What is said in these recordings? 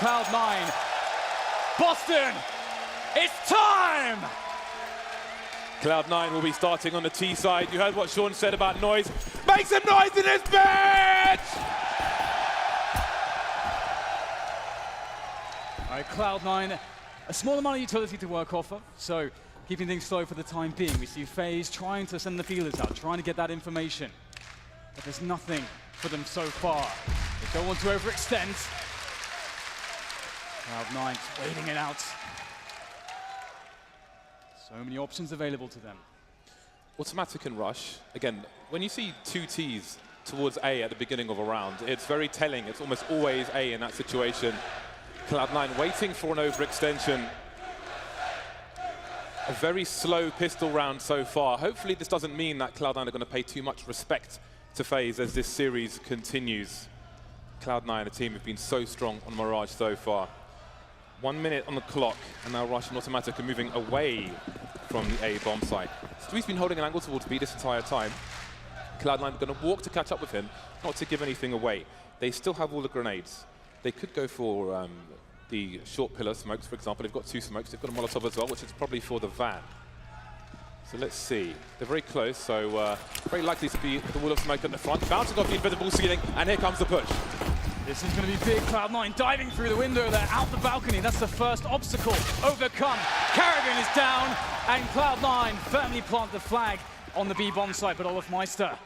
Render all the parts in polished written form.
CLOUD9. Boston, it's time! CLOUD9 will be starting on the T side. You heard what Sean said about noise. Make some noise in this bitch! All right, CLOUD9, a small amount of utility to work off of, so keeping things slow for the time being. We see Faze trying to send the feelers out, trying to get that information. But there's nothing for them so far. They don't want to overextend. CLOUD9 waiting it out. So many options available to them. Automatic and rush. Again, when you see two Ts towards A at the beginning of a round, it's very telling. It's almost always A in that situation. CLOUD9 waiting for an overextension. A very slow pistol round so far. Hopefully this doesn't mean that CLOUD9 are going to pay too much respect to Faze as this series continues. CLOUD9, a team who've been so strong on Mirage so far. 1 minute on the clock, and now Rush and Automatic are moving away from the A bomb site. Stewie's been holding an angle towards B this entire time. CLOUD9 are going to walk to catch up with him, not to give anything away. They still have all the grenades. They could go for the short pillar smokes, for example. They've got 2 smokes. They've got a Molotov as well, which is probably for the van. So let's see. They're very close, so very likely to be the wall of smoke at the front. Bouncing off the invisible ceiling, and here comes the push. This is going to be big. CLOUD9 diving through the window there, out the balcony. That's the first obstacle overcome. Karrigan is down, and CLOUD9 firmly plant the flag on the B bomb site, but Olofmeister,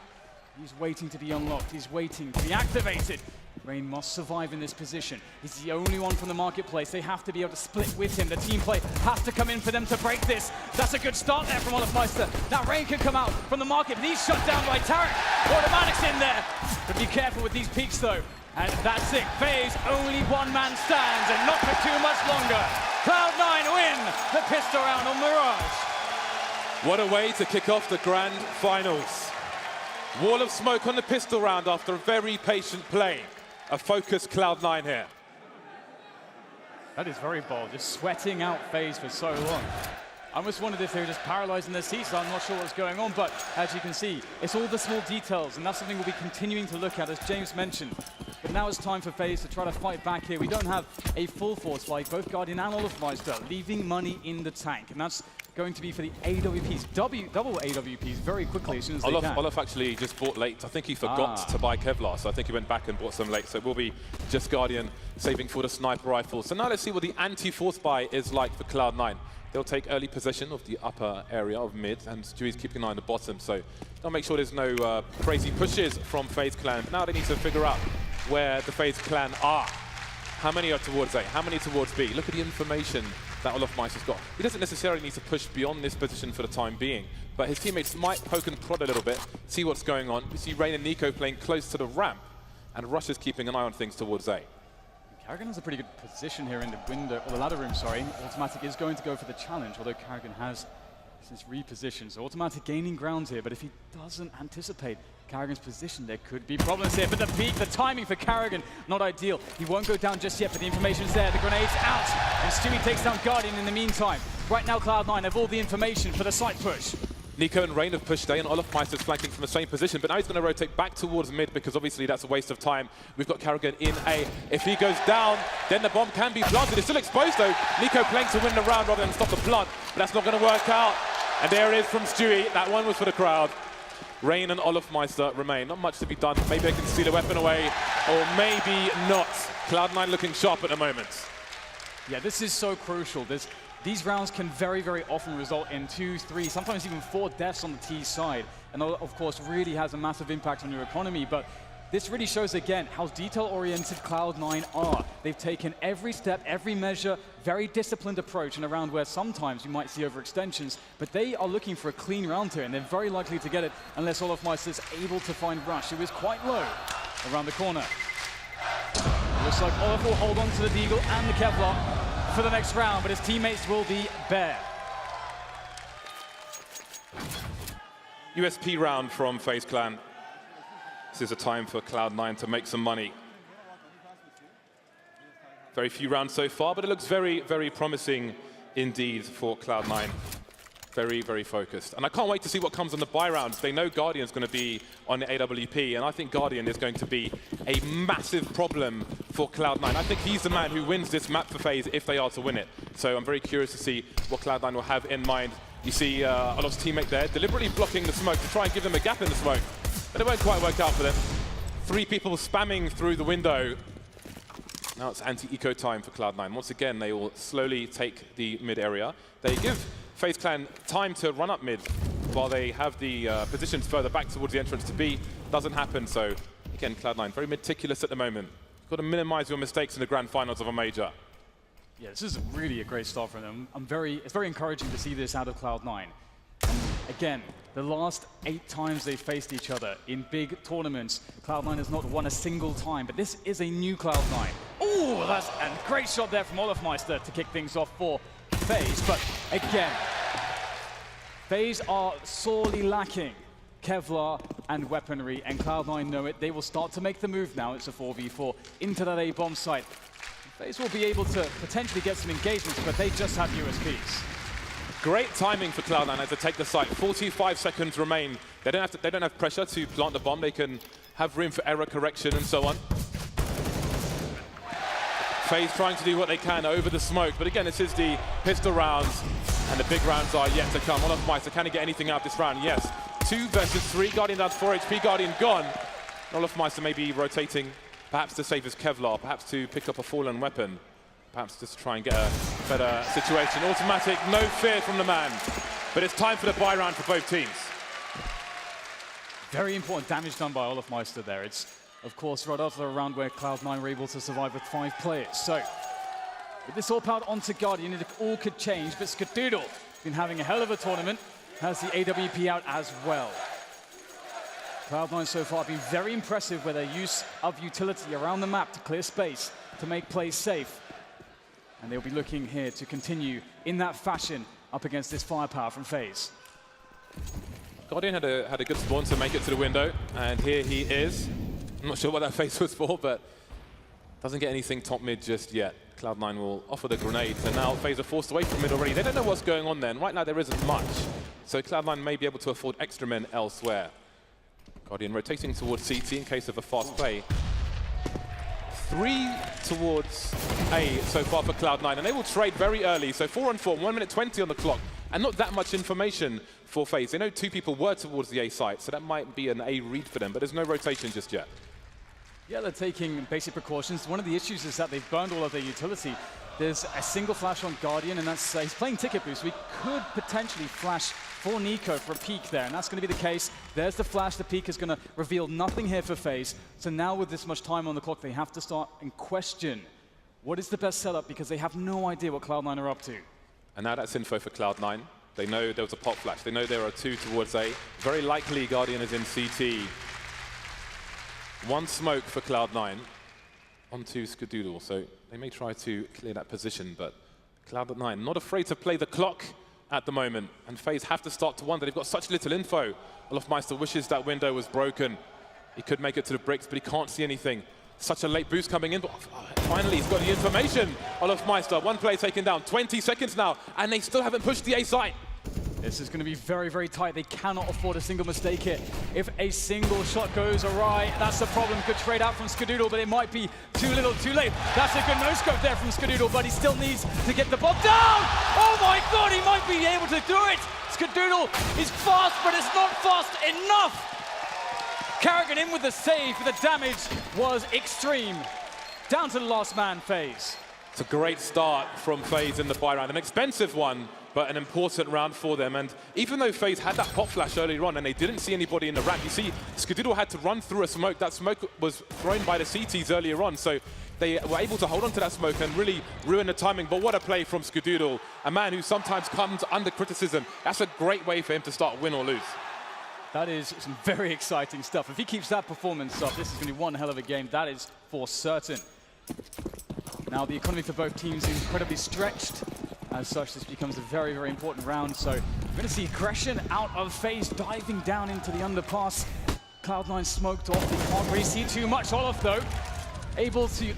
he's waiting to be unlocked. He's waiting to be activated. Rain must survive in this position. He's the only one from the marketplace. They have to be able to split with him. The team play has to come in for them to break this. That's a good start there from Olofmeister. Now Rain can come out from the market, but he's shut down by Tarek. Automatic's in there. But be careful with these peaks, though. And that's it. Faze, only one man stands, and not for too much longer. CLOUD9 win the pistol round on Mirage. What a way to kick off the grand finals. Wall of smoke on the pistol round after a very patient play. A focused CLOUD9 here. That is very bold, just sweating out Faze for so long. I almost wondered if they were just paralyzed in their seats. I'm not sure what's going on, but as you can see, it's all the small details, and that's something we'll be continuing to look at, as James mentioned. But now it's time for Faze to try to fight back here. We don't have a full force like both Guardian and Olofmeister, leaving money in the tank, and that's going to be for the AWPs, double AWPs very quickly as soon as they can. Olof actually just bought late. I think he forgot to buy Kevlar, so I think he went back and bought some late. So it will be just Guardian saving for the sniper rifle. So now let's see what the anti-force buy is like for CLOUD9. They'll take early possession of the upper area of mid, and Stewie's keeping an eye on the bottom, so they'll make sure there's no crazy pushes from Faze Clan. Now they need to figure out where the Faze Clan are. How many are towards A? How many towards B? Look at the information that Olofmeister's got. He doesn't necessarily need to push beyond this position for the time being, but his teammates might poke and prod a little bit, see what's going on. We see Rain and Nico playing close to the ramp, and Rush is keeping an eye on things towards A. Karrigan has a pretty good position here in the window, or the ladder room, sorry. Automatic is going to go for the challenge, although Karrigan has since repositioned. So Automatic gaining ground here, but if he doesn't anticipate Karrigan's position, there could be problems here. But the peak, the timing for Karrigan, not ideal. He won't go down just yet, but the information's there. The grenade's out, and Stewie takes down Guardian in the meantime. Right now, CLOUD9 have all the information for the site push. Nico and Rain have pushed A, and Olofmeister's flanking from the same position, but now he's going to rotate back towards mid because obviously that's a waste of time. We've got Karrigan in A. If he goes down, then the bomb can be planted. It's still exposed though. Nico playing to win the round rather than stop the plant. But that's not going to work out. And there it is from Stewie. That one was for the crowd. Rain and Olofmeister remain. Not much to be done. Maybe they can steal the weapon away, or maybe not. CLOUD9 looking sharp at the moment. Yeah, this is so crucial. These rounds can very, very often result in 2, 3, sometimes even 4 deaths on the T side. And of course, really has a massive impact on your economy. But this really shows again how detail-oriented CLOUD9 are. They've taken every step, every measure, very disciplined approach in a round where sometimes you might see overextensions, but they are looking for a clean round here, and they're very likely to get it unless Olofmeister's able to find Rush, who is quite low around the corner. Looks like Olof will hold on to the Deagle and the Kevlar for the next round, but his teammates will be bare. USP round from Faze Clan. This is a time for CLOUD9 to make some money. Very few rounds so far, but it looks very, very promising indeed for CLOUD9. Very, very focused. And I can't wait to see what comes on the buy rounds. They know Guardian's going to be on the AWP, and I think Guardian is going to be a massive problem for Cloud9. I think he's the man who wins this map for FaZe if they are to win it. So I'm very curious to see what Cloud9 will have in mind. You see Olof's teammate there deliberately blocking the smoke to try and give them a gap in the smoke, but it won't quite work out for them. 3 people spamming through the window. Now it's anti-eco time for Cloud9. Once again, they will slowly take the mid area. They give FaZe Clan time to run up mid while they have the positions further back towards the entrance to B. Doesn't happen, so again, Cloud9 very meticulous at the moment. You've got to minimize your mistakes in the grand finals of a major. Yeah, this is really a great start for them. It's very encouraging to see this out of Cloud9. And again, the last 8 times they faced each other in big tournaments, Cloud9 has not won a single time, but this is a new Cloud9. Oh, that's a great shot there from Olofmeister to kick things off for FaZe, but again, FaZe are sorely lacking Kevlar and weaponry, and Cloud9 know it. They will start to make the move now. It's a 4v4 into that A-bomb site. FaZe will be able to potentially get some engagements, but they just have USPs. Great timing for Cloud9 as they take the site. 45 seconds remain. They don't have pressure to plant the bomb. They can have room for error correction and so on. FaZe trying to do what they can over the smoke, but again, this is the pistol rounds, and the big rounds are yet to come. Olofmeister, can he get anything out this round? Yes. 2 versus 3. Guardian down to 4 HP. Guardian gone. Olofmeister may be rotating, perhaps to save his Kevlar, perhaps to pick up a fallen weapon, perhaps just to try and get a better situation. Automatic, no fear from the man. But it's time for the buy round for both teams. Very important damage done by Olofmeister there. It's, of course, right after a round where Cloud9 were able to survive with 5 players. So, with this all powered onto Guardian, it all could change, but Skadoodle has been having a hell of a tournament, has the AWP out as well. Cloud9 so far have been very impressive with their use of utility around the map to clear space, to make plays safe. And they'll be looking here to continue in that fashion up against this firepower from FaZe. Guardian had a good spawn to make it to the window, and here he is. I'm not sure what that face was for, but doesn't get anything top mid just yet. Cloud9 will offer the grenades, and now FaZe are forced away from mid already. They don't know what's going on then. Right now there isn't much, so Cloud9 may be able to afford extra men elsewhere. Guardian rotating towards CT in case of a fast play. 3 towards A so far for Cloud9, and they will trade very early. So 4 on 4, 1 minute 20 on the clock, and not that much information for FaZe. They know 2 people were towards the A site, so that might be an A read for them, but there's no rotation just yet. Yeah, they're taking basic precautions. One of the issues is that they've burned all of their utility. There's a single flash on Guardian, and that's he's playing ticket boost. We could potentially flash for Nico for a peek there, and that's going to be the case. There's the flash. The peek is going to reveal nothing here for FaZe. So now with this much time on the clock, they have to start and question what is the best setup, because they have no idea what Cloud9 are up to. And now that's info for Cloud9. They know there was a pop flash. They know there are 2 towards A. Very likely Guardian is in CT. 1 smoke for Cloud9 onto Skadoodle, so they may try to clear that position, but Cloud9 not afraid to play the clock at the moment, and FaZe have to start to wonder. They've got such little info. Olofmeister wishes that window was broken. He could make it to the bricks, but he can't see anything. Such a late boost coming in, but finally he's got the information. Olofmeister, 1 play taken down, 20 seconds now, and they still haven't pushed the A site. This is going to be very, very tight. They cannot afford a single mistake here. If a single shot goes awry, that's the problem. Good trade out from Skadoodle, but it might be too little, too late. That's a good no-scope there from Skadoodle, but he still needs to get the bomb down! Oh my god, he might be able to do it! Skadoodle is fast, but it's not fast enough! Carrigan in with the save, but the damage was extreme. Down to the last man, FaZe. It's a great start from FaZe in the buy round. An expensive one, but an important round for them. And even though FaZe had that pop flash earlier on and they didn't see anybody in the ramp, you see Skadoodle had to run through a smoke. That smoke was thrown by the CTs earlier on, so they were able to hold on to that smoke and really ruin the timing. But what a play from Skadoodle, a man who sometimes comes under criticism. That's a great way for him to start win or lose. That is some very exciting stuff. If he keeps that performance up, this is going to be one hell of a game. That is for certain. Now the economy for both teams is incredibly stretched. As such, this becomes a very, very important round. So we're going to see aggression out of FaZe diving down into the underpass. Cloud9 smoked off. They can't really see too much. Olof, though, able to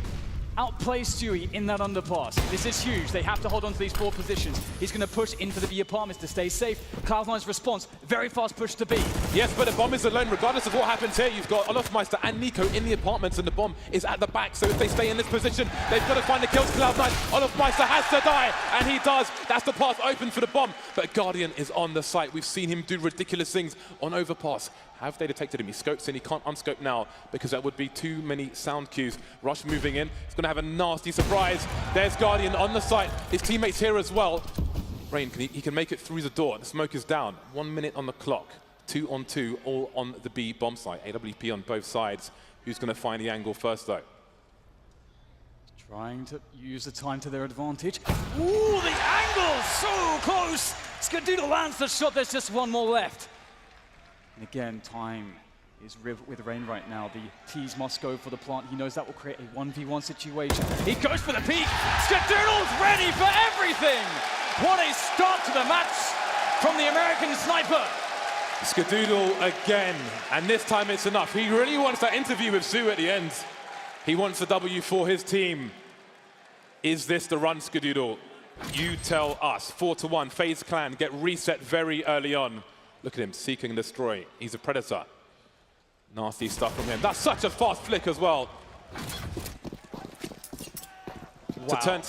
outplay Stewie in that underpass. This is huge. They have to hold on to these 4 positions. He's going to push into the B apartments to stay safe. Cloud9's response, very fast push to B. Yes, but the bomb is alone. Regardless of what happens here, you've got Olofmeister and Nico in the apartments, and the bomb is at the back. So if they stay in this position, they've got to find the kills. Cloud9, Olofmeister has to die, and he does. That's the path open for the bomb. But Guardian is on the site. We've seen him do ridiculous things on overpass. Have they detected him? He scopes in. He can't unscope now because that would be too many sound cues. Rush moving in. He's going to have a nasty surprise. There's Guardian on the site. His teammates here as well. Rain, he can make it through the door. The smoke is down. 1 minute on the clock. 2 on 2, all on the B bomb site. AWP on both sides. Who's going to find the angle first, though? Trying to use the time to their advantage. Ooh, the angle! So close! Skadoodle lands the shot. There's just 1 more left. And again, time is with Rain right now. The T's must go for the plant. He knows that will create a 1v1 situation. He goes for the peak. Skadoodle's ready for everything! What a start to the match from the American sniper. Skadoodle again, and this time it's enough. He really wants that interview with Sue at the end. He wants a W for his team. Is this the run, Skadoodle? You tell us. 4-1, FaZe Clan get reset very early on. Look at him, seek and destroy. He's a predator. Nasty stuff from him. That's such a fast flick as well. Wow.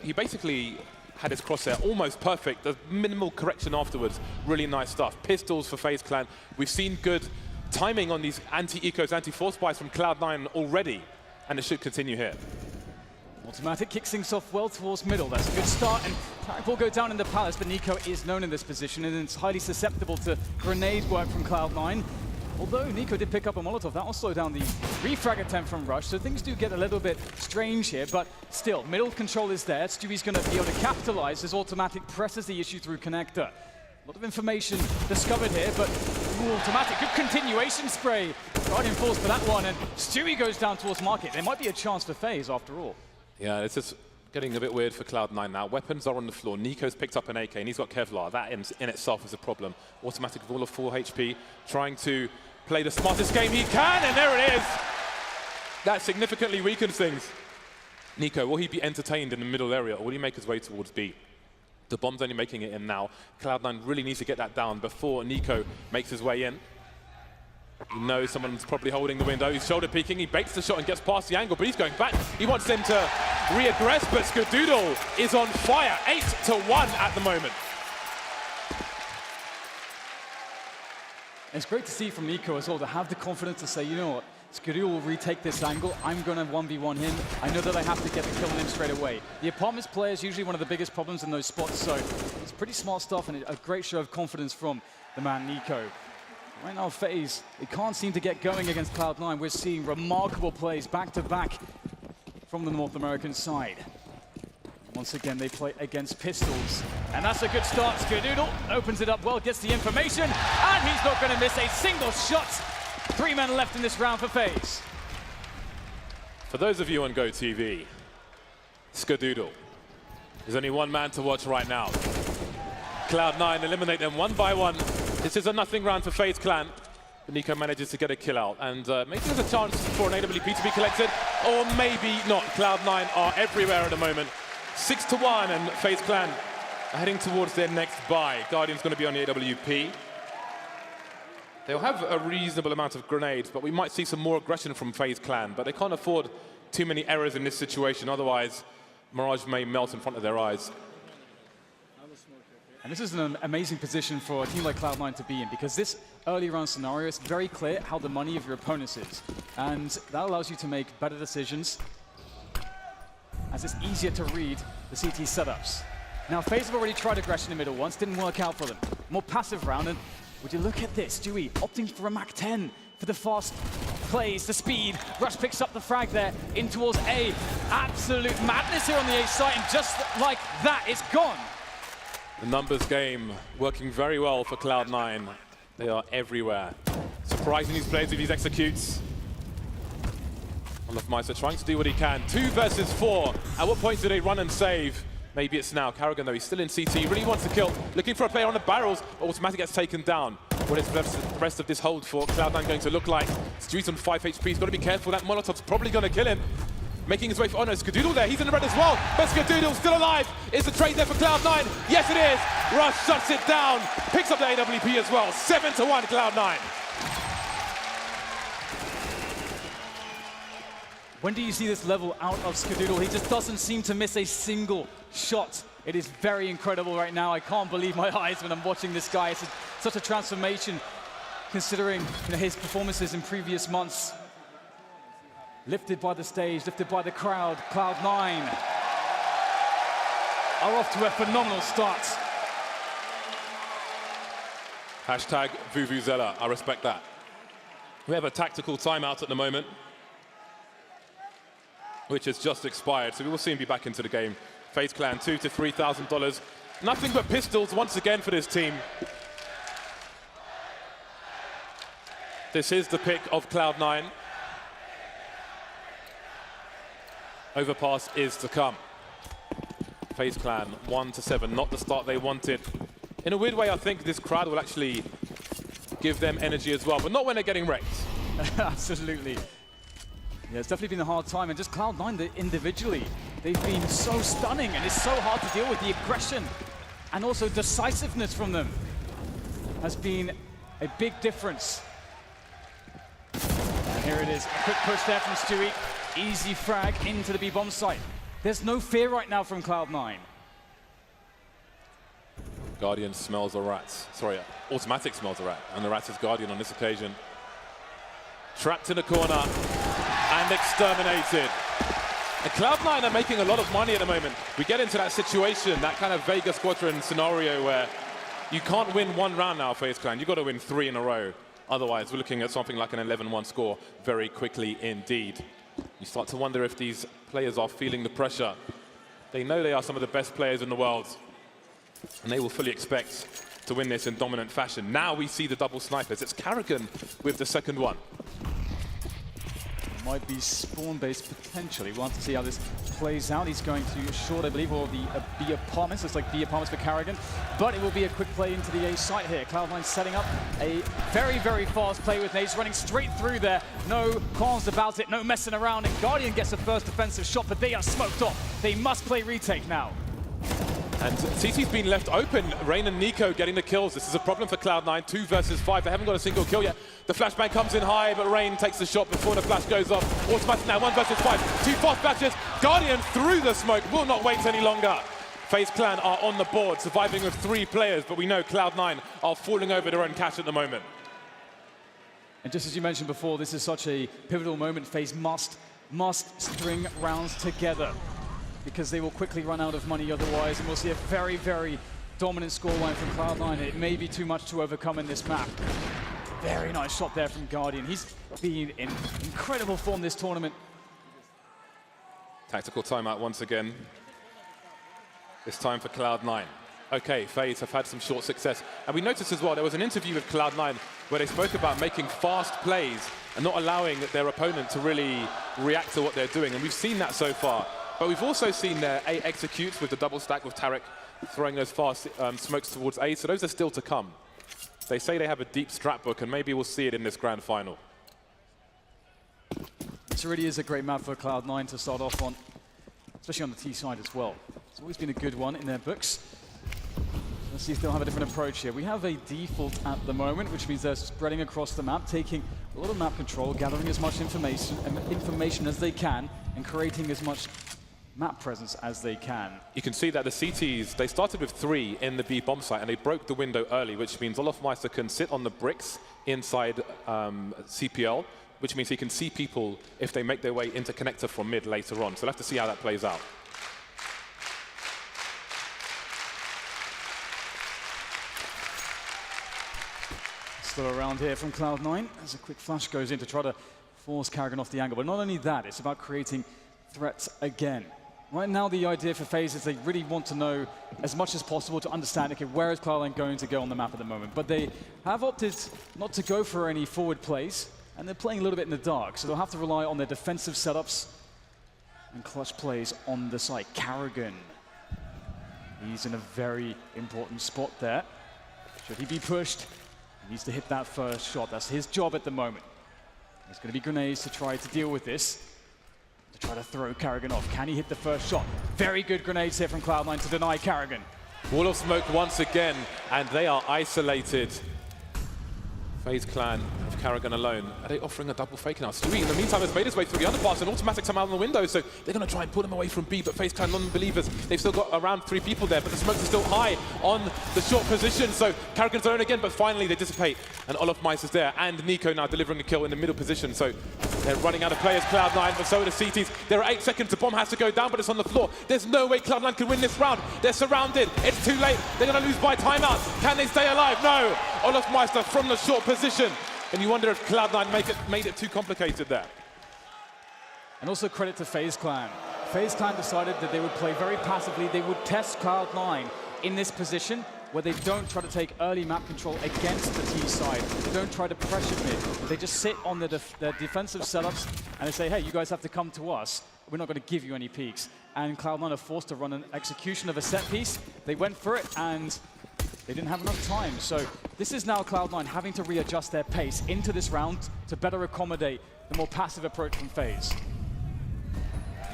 He basically had his crosshair almost perfect. The minimal correction afterwards. Really nice stuff. Pistols for FaZe Clan. We've seen good timing on these anti-ecos, anti-force buys from Cloud9 already, and it should continue here. Automatic kicks things off well towards middle. That's a good start, and Tarek will go down in the palace, but Nico is known in this position, and it's highly susceptible to grenade work from Cloud9. Although Nico did pick up a Molotov, that will slow down the refrag attempt from Rush, so things do get a little bit strange here, but still, middle control is there. Stewie's going to be able to capitalize as Automatic presses the issue through connector. A lot of information discovered here, but Automatic, good continuation spray. Guardian falls for that one, and Stewie goes down towards Market. There might be a chance for FaZe after all. Yeah, it's just getting a bit weird for Cloud9 now. Weapons are on the floor. Nico's picked up an AK, and he's got Kevlar. That in itself is a problem. Automatic with all of 4 HP, trying to play the smartest game he can, and there it is. That significantly weakens things. Nico, will he be entertained in the middle area, or will he make his way towards B? The bomb's only making it in now. Cloud9 really needs to get that down before Nico makes his way in. He knows someone's probably holding the window. He's shoulder peeking. He baits the shot and gets past the angle, but he's going back. He wants them to re-aggress, but Skadoodle is on fire. 8-1 at the moment. It's great to see from Nico as well to have the confidence to say, you know what, Skadoodle will retake this angle. I'm going to 1v1 him. I know that I have to get the kill on him straight away. The apartments player is usually one of the biggest problems in those spots, so it's pretty smart stuff and a great show of confidence from the man Nico. Right now, FaZe, it can't seem to get going against Cloud9. We're seeing remarkable plays back-to-back from the North American side. Once again, they play against pistols. And that's a good start. Skadoodle opens it up well, gets the information, and he's not going to miss a single shot. 3 men left in this round for FaZe. For those of you on GoTV, Skadoodle. There's only 1 man to watch right now. Cloud9 eliminate them 1 by 1. This is a nothing round for FaZe Clan. But Nico manages to get a kill out. And maybe there's a chance for an AWP to be collected, or maybe not. Cloud9 are everywhere at the moment. 6-1, and FaZe Clan are heading towards their next buy. Guardian's going to be on the AWP. They'll have a reasonable amount of grenades, but we might see some more aggression from FaZe Clan. But they can't afford too many errors in this situation. Otherwise, Mirage may melt in front of their eyes. And this is an amazing position for a team like Cloud9 to be in, because this early round scenario is very clear how the money of your opponents is. And that allows you to make better decisions, as it's easier to read the CT setups. Now, FaZe have already tried aggression in the middle once, didn't work out for them. More passive round, and would you look at this, Stewie opting for a Mac-10 for the fast plays, the speed. Rush picks up the frag there, in towards A. Absolute madness here on the A site, and just like that, it's gone. The numbers game working very well for Cloud9. They are everywhere. Surprising these plays with these executes. Olofmeister trying to do what he can. 2 versus 4. At what point do they run and save? Maybe it's now. Carrigan, though, he's still in CT. He really wants to kill. Looking for a player on the barrels. Automatic gets taken down. What is the rest of this hold for Cloud9 going to look like? Stewie's on 5 HP. He's got to be careful. That Molotov's probably going to kill him. making his way for... Oh no, Skadoodle there, he's in the red as well. But Skadoodle still alive. Is the trade there for Cloud9? Yes, it is. Rush shuts it down, picks up the AWP as well. 7-1 Cloud9. When do you see this level out of Skadoodle? He just doesn't seem to miss a single shot. It is very incredible right now. I can't believe my eyes when I'm watching this guy. It's such a transformation considering his performances in previous months. Lifted by the stage, lifted by the crowd. Cloud9 are off to a phenomenal start. Hashtag Vuvuzela, I respect that. We have a tactical timeout at the moment, which has just expired, so we will soon be back into the game. FaZe Clan, $2,000 to $3,000. Nothing but pistols once again for this team. This is the pick of Cloud9. Overpass is to come. FaZe Clan, 1-7, not the start they wanted. In a weird way, I think this crowd will actually give them energy as well, but not when they're getting wrecked. Absolutely. Yeah, it's definitely been a hard time, and just Cloud9 individually, they've been so stunning, and it's so hard to deal with. The aggression and also decisiveness from them has been a big difference. And here it is, a quick push there from Stewie. Easy frag into the B-bomb site. There's no fear right now from Cloud9. Guardian smells a rat. Sorry, Automatic smells a rat, and the rat is Guardian on this occasion. Trapped in a corner and exterminated. And Cloud9 are making a lot of money at the moment. We get into that situation, that kind of Vegas Squadron scenario where you can't win one round now, FaZe Clan. You've got to win 3 in a row. Otherwise, we're looking at something like an 11-1 score very quickly indeed. You start to wonder if these players are feeling the pressure. They know they are some of the best players in the world, and they will fully expect to win this in dominant fashion. Now we see the double snipers. It's Carrigan with the second one. Might be spawn-based potentially. We'll have to see how this plays out. He's going to short, I believe, or the B apartments. Looks like B apartments for Carrigan. But it will be a quick play into the A site here. Cloud9 setting up a very, very fast play with nades, running straight through there. No qualms about it, no messing around. And Guardian gets the first defensive shot, but they are smoked off. They must play retake now. And CT's been left open. Rain and Nico getting the kills. This is a problem for Cloud9. 2 versus 5. They haven't got a single kill yet. The flashbang comes in high, but Rain takes the shot before the flash goes off. Automatic now, 1 versus 5. 2 fast flashes. Guardian through the smoke. Will not wait any longer. FaZe Clan are on the board, surviving with 3 players, but we know Cloud9 are falling over their own cash at the moment. And just as you mentioned before, this is such a pivotal moment. FaZe must string rounds together, because they will quickly run out of money otherwise, and we'll see a very, very dominant scoreline from Cloud9. It may be too much to overcome in this map. Very nice shot there from Guardian. He's been in incredible form this tournament. Tactical timeout once again. This time for Cloud9. Okay, FaZe have had some short success. And we noticed as well, there was an interview with Cloud9 where they spoke about making fast plays and not allowing their opponent to really react to what they're doing. And we've seen that so far. But we've also seen their A executes with the double stack with Tarek throwing those fast smokes towards A, so those are still to come. They say they have a deep strat book, and maybe we'll see it in this grand final. This really is a great map for Cloud9 to start off on, especially on the T side as well. It's always been a good one in their books. Let's see if they'll have a different approach here. We have a default at the moment, which means they're spreading across the map, taking a lot of map control, gathering as much information as they can, and creating as much map presence as they can. You can see that the CTs, they started with 3 in the B bomb site, and they broke the window early, which means Olofmeister can sit on the bricks inside CPL, which means he can see people if they make their way into connector from mid later on. So we'll have to see how that plays out. Still around here from Cloud9 as a quick flash goes in to try to force Carrigan off the angle. But not only that, it's about creating threats again. Right now, the idea for FaZe is they really want to know as much as possible to understand, okay, where is Cloud9 going to go on the map at the moment? But they have opted not to go for any forward plays, and they're playing a little bit in the dark, so they'll have to rely on their defensive setups and clutch plays on the site. Carrigan, he's in a very important spot there. Should he be pushed, he needs to hit that first shot. That's his job at the moment. There's going to be grenades to try to deal with this. to try to throw Karrigan off. Can he hit the first shot? Very good grenades here from Cloud9 to deny Karrigan. Wall of smoke once again, and they are isolated. Faze clan of Karrigan alone. Are they offering a double fake now? Stewie, in the meantime, has made his way through the underpass, and automatics come out on the window, so they're going to try and pull him away from B, but Faze clan non-believers. They've still got around 3 people there, but the smokes are still high on the short position, so Karrigan's alone again, but finally they dissipate, and Olaf Meister's there, and Nico now delivering a kill in the middle position, so they're running out of players, Cloud9, but so are the CTs. There are 8 seconds, the bomb has to go down, but it's on the floor. There's no way Cloud9 can win this round. They're surrounded, it's too late, they're going to lose by timeout. Can they stay alive? No! Olaf Meister from the short position. And you wonder if Cloud9 made it too complicated there. And also credit to Faze clan. Faze clan decided that they would play very passively. They would test Cloud9 in this position where they don't try to take early map control against the T side. They don't try to pressure mid. They just sit on their defensive setups and they say, hey, you guys have to come to us. We're not going to give you any peaks. And Cloud9 are forced to run an execution of a set piece. They went for it and they didn't have enough time. So this is now Cloud9 having to readjust their pace into this round to better accommodate the more passive approach from Faze.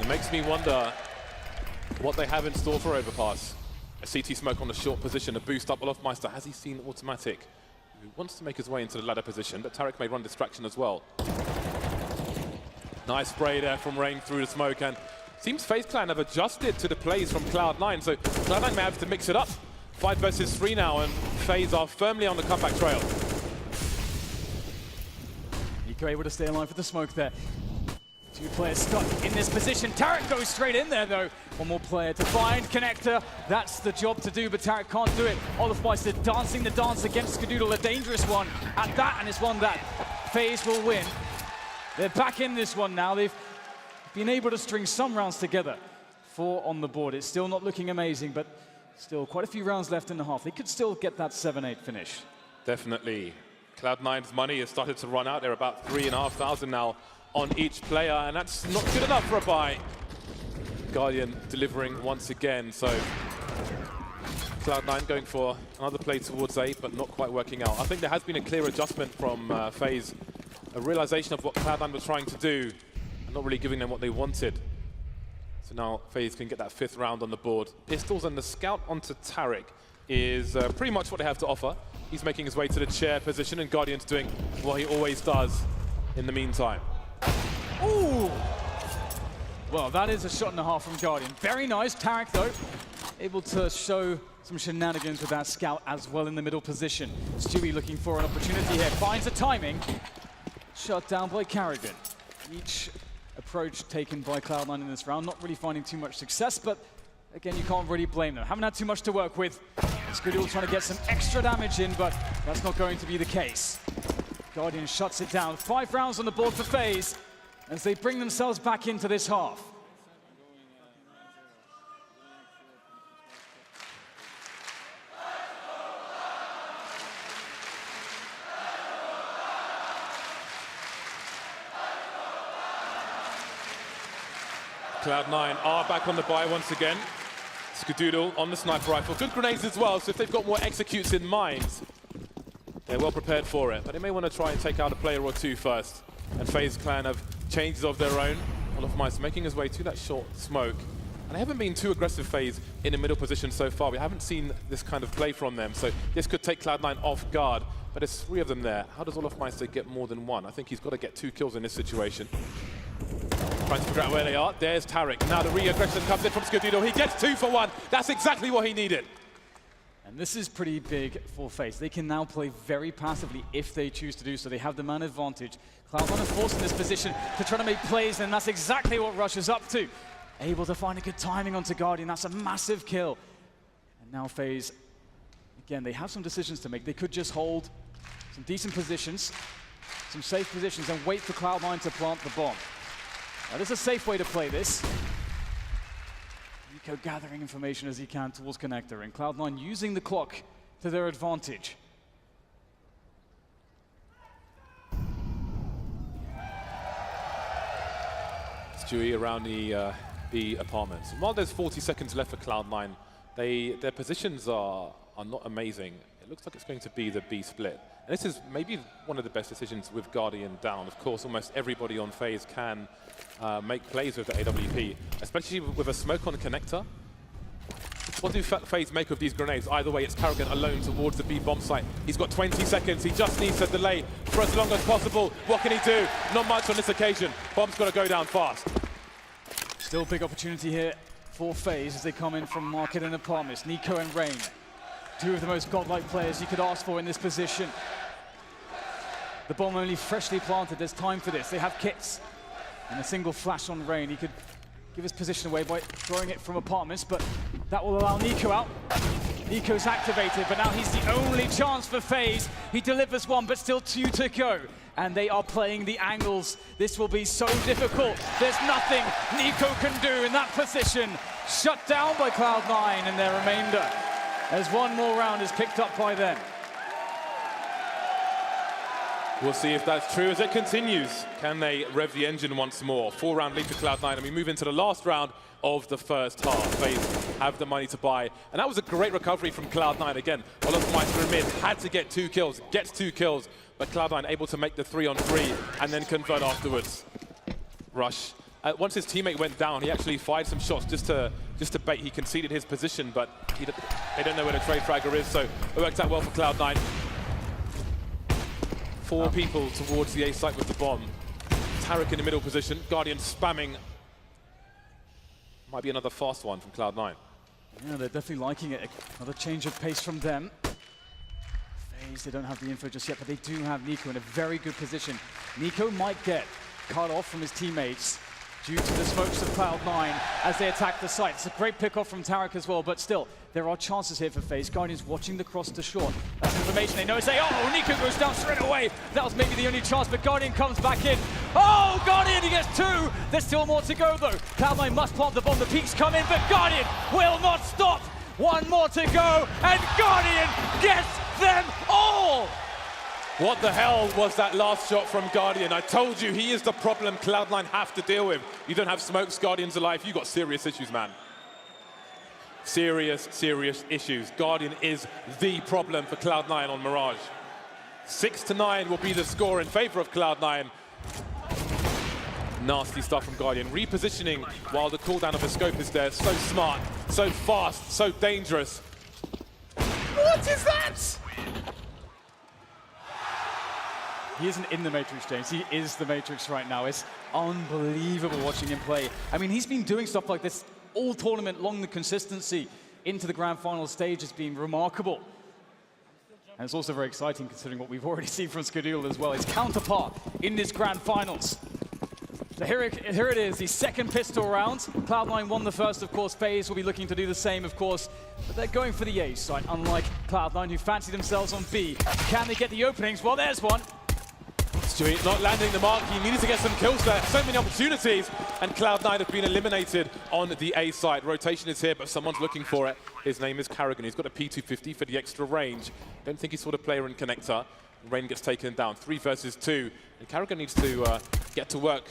It makes me wonder what they have in store for Overpass. A CT smoke on the short position, a boost up Olaf Meister. Has he seen automatic? He wants to make his way into the ladder position, but Tarek may run distraction as well. Nice spray there from Rain through the smoke, and seems Faze clan have adjusted to the plays from Cloud9, so Cloud9 may have to mix it up. 5 versus 3 now, and Faze are firmly on the comeback trail. Nico able to stay alive with the smoke there. 2 players stuck in this position. Tarek goes straight in there, though. One more player to find Connector. That's the job to do, but Tarek can't do it. Olaf Meister dancing the dance against Skadoodle, a dangerous one at that, and it's one that Faze will win. They're back in this one now. They've been able to string some rounds together. 4 on the board. It's still not looking amazing, but still quite a few rounds left in the half. They could still get that 7-8 finish. Definitely. Cloud9's money has started to run out. They're about 3,500 now on each player, and that's not good enough for a buy. Guardian delivering once again, so Cloud9 going for another play towards A, but not quite working out. I think there has been a clear adjustment from Faze, a realization of what Cloud9 was trying to do, and not really giving them what they wanted. So now Faze can get that 5th round on the board. Pistols and the scout onto Tarek is pretty much what they have to offer. He's making his way to the chair position, and Guardian's doing what he always does in the meantime. Ooh! Well, that is a shot and a half from Guardian. Very nice. Tarek, though, able to show some shenanigans with that scout as well in the middle position. Stewie looking for an opportunity here. Finds the timing. Shut down by Karrigan. Each approach taken by Cloud9 in this round, not really finding too much success, but again, you can't really blame them. Haven't had too much to work with. Skadoodle trying to get some extra damage in, but that's not going to be the case. Guardian shuts it down. 5 rounds on the board for Faze as they bring themselves back into this half. Cloud9 are back on the buy once again. Skadoodle on the sniper rifle. Good grenades as well, so if they've got more executes in mind, they're well prepared for it. But they may want to try and take out a player or 2 first. And Faze clan have changes of their own. Olaf Meister making his way to that short smoke. And they haven't been too aggressive, Faze, in the middle position so far. We haven't seen this kind of play from them, so this could take Cloud9 off guard. But there's 3 of them there. How does Olaf Meister get more than 1? I think he's got to get 2 kills in this situation. Trying to figure out where they are. There's Tarek. Now the re-aggression comes in from Skadoodle. He gets 2 for 1. That's exactly what he needed. And this is pretty big for Faze. They can now play very passively if they choose to do so. They have the man advantage. Cloud9 are forced in this position to try to make plays, and that's exactly what Rush is up to. Able to find a good timing onto Guardian. That's a massive kill. And now Faze, again, they have some decisions to make. They could just hold some decent positions, some safe positions, and wait for Cloud9 to plant the bomb. Now, this is a safe way to play this. Nico gathering information as he can towards Connector, and Cloud9 using the clock to their advantage. Stewie around the B apartments. And while there's 40 seconds left for Cloud9, their positions are not amazing. It looks like it's going to be the B split. This is maybe one of the best decisions with Guardian down. Of course, almost everybody on Faze can make plays with the AWP, especially with a smoke on connector. What do Faze make of these grenades? Either way, it's Karrigan alone towards the B bomb site. He's got 20 seconds. He just needs to delay for as long as possible. What can he do? Not much on this occasion. Bomb's got to go down fast. Still big opportunity here for Faze as they come in from Market and Apartments. Nico and Rain, two of the most godlike players you could ask for in this position. The bomb only freshly planted. There's time for this. They have kits. And a single flash on Rain. He could give his position away by throwing it from Apartments, but that will allow Nico out. Nico's activated, but now he's the only chance for Faze. He delivers one, but still 2 to go. And they are playing the angles. This will be so difficult. There's nothing Nico can do in that position. Shut down by CLOUD9 in their remainder, as one more round is picked up by them. We'll see if that's true as it continues. Can they rev the engine once more? 4-round lead to CLOUD9, and we move into the last round of the first half. Faze have the money to buy, and that was a great recovery from CLOUD9. Again, Olofmeister mid had to get 2 kills, gets 2 kills, but CLOUD9 able to make the 3-on-3 and then convert afterwards. Rush. Once his teammate went down, he actually fired some shots just to bait. He conceded his position, but they don't know where the trade fragger is, so it worked out well for CLOUD9. 4 people towards the A site with the bomb. Tarek in the middle position. Guardian spamming. Might be another fast one from CLOUD9. Yeah, they're definitely liking it. Another change of pace from them. Faze, they don't have the info just yet, but they do have Nico in a very good position. Nico might get cut off from his teammates due to the smokes of CLOUD9 as they attack the site. It's a great pick-off from Tarek as well, but still, there are chances here for Faze. Guardians watching the cross to short. That's information they know. Say, oh, Nico goes down straight away. That was maybe the only chance, but Guardian comes back in. Oh, Guardian, he gets 2. There's still more to go, though. CLOUD9 must plant the bomb. The peaks come in, but Guardian will not stop. 1 more to go, and Guardian gets them all. What the hell was that last shot from Guardian? I told you, he is the problem CLOUD9 have to deal with. You don't have smokes, Guardians alive. You've got serious issues, man. Serious, serious issues. Guardian is the problem for CLOUD9 on Mirage. 6-9 will be the score in favor of CLOUD9. Nasty stuff from Guardian. Repositioning while the cooldown of the scope is there. So smart, so fast, so dangerous. What is that? He isn't in the Matrix, James. He is the Matrix right now. It's unbelievable watching him play. I mean, he's been doing stuff like this all tournament long. The consistency into the grand final stage has been remarkable. And it's also very exciting considering what we've already seen from Skadul as well. His counterpart in this grand finals. So here it is, the second pistol round. CLOUD9 won the first, of course. Faze will be looking to do the same, of course. But they're going for the A site, unlike CLOUD9, who fancy themselves on B. Can they get the openings? Well, there's one. Stewie not landing the mark. He needed to get some kills there. So many opportunities. And CLOUD9 have been eliminated on the A side. Rotation is here, but someone's looking for it. His name is Karrigan. He's got a P250 for the extra range. Don't think he's sort of player in connector. Rain gets taken down. 3 versus 2. And Karrigan needs to get to work.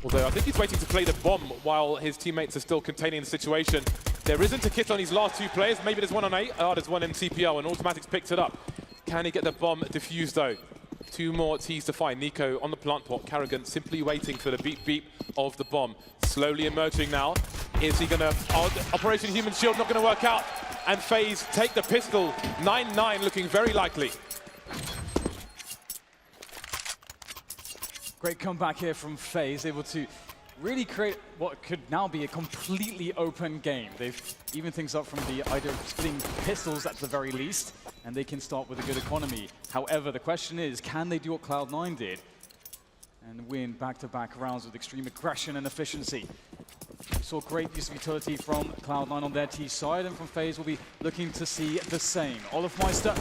Although I think he's waiting to play the bomb while his teammates are still containing the situation. There isn't a kit on these last 2 players. Maybe there's one on A. Oh, there's one in TPL, and Automatics picked it up. Can he get the bomb diffused, though? 2 more T's to find. Nico on the plant pot. Karrigan simply waiting for the beep beep of the bomb. Slowly emerging now. Is he gonna... Oh, Operation Human Shield not gonna work out. And Faze take the pistol. 9-9 looking very likely. Great comeback here from Faze, able to really create what could now be a completely open game. They've evened things up from the idea of splitting pistols at the very least, and they can start with a good economy. However, the question is, can they do what CLOUD9 did and win back-to-back rounds with extreme aggression and efficiency? We saw great use of utility from CLOUD9 on their T side, and from Faze we'll be looking to see the same. Olofmeister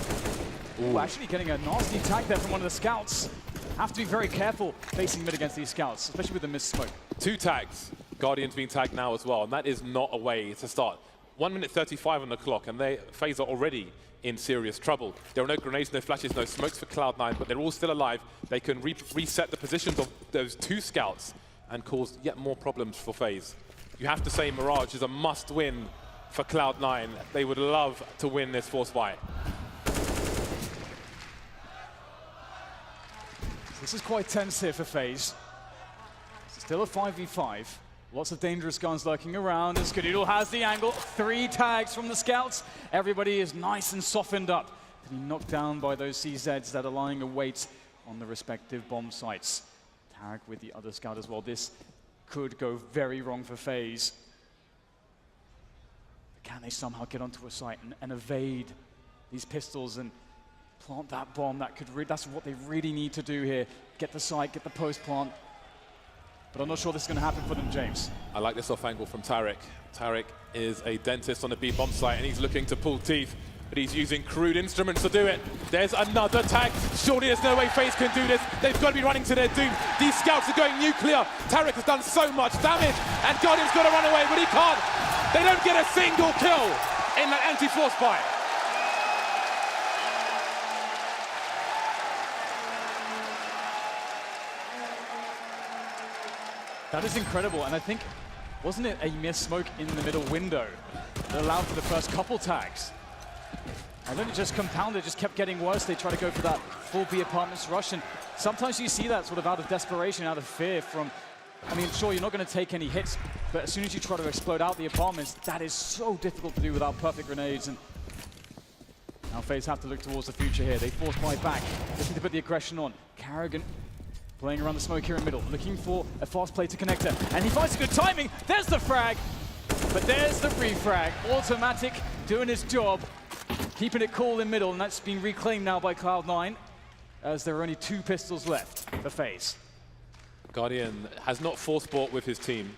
actually getting a nasty tag there from one of the scouts. Have to be very careful facing mid against these scouts, especially with the missed smoke. 2 tags. Guardian's being tagged now as well, and that is not a way to start. 1 minute 35 on the clock, and Faze are already in serious trouble. There are no grenades, no flashes, no smokes for CLOUD9, but they're all still alive. They can reset the positions of those 2 scouts and cause yet more problems for Faze. You have to say Mirage is a must-win for CLOUD9. They would love to win this force fight. This is quite tense here for Faze. Still a 5v5. Lots of dangerous guns lurking around, and Skadoodle has the angle. 3 tags from the scouts. Everybody is nice and softened up to be knocked down by those CZs that are lying await on the respective bomb sites. Tag with the other scout as well. This could go very wrong for Faze. Can they somehow get onto a site and evade these pistols and plant that bomb? That's what they really need to do here. Get the site, get the post plant. But I'm not sure this is going to happen for them, James. I like this off angle from Tarek. Tarek is a dentist on the B bomb site, and he's looking to pull teeth, but he's using crude instruments to do it. There's another tag. Surely there's no way Faze can do this. They've got to be running to their doom. These scouts are going nuclear. Tarek has done so much damage, and Guardian's got to run away, but he can't. They don't get a single kill in that anti-force buy. That is incredible, and I think, wasn't it a missed smoke in the middle window that allowed for the first couple tags? And then it just compounded, just kept getting worse. They try to go for that full B apartments rush, and sometimes you see that sort of out of desperation, out of fear from, I mean, sure, you're not going to take any hits, but as soon as you try to explode out the apartments, that is so difficult to do without perfect grenades. And now Faze have to look towards the future here. They force buy back, looking to put the aggression on. Karrigan playing around the smoke here in middle, looking for a fast play to connect her. And he finds a good timing. There's the frag, but there's the refrag. Automatic doing his job, keeping it cool in middle, and that's been reclaimed now by Cloud9, as there are only 2 pistols left for Faze. Guardian has not force bought with his team.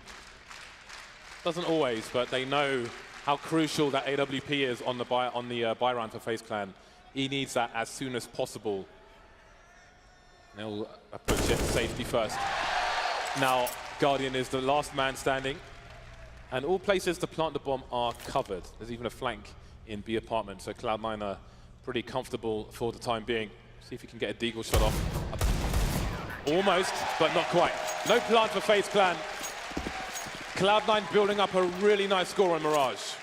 Doesn't always, but they know how crucial that AWP is on the buy round for Faze Clan. He needs that as soon as possible. They'll approach it safety first. Now, Guardian is the last man standing, and all places to plant the bomb are covered. There's even a flank in B apartment, so Cloud9 are pretty comfortable for the time being. See if he can get a deagle shot off. Almost, but not quite. No plant for Faze Clan. Cloud9 building up a really nice score on Mirage.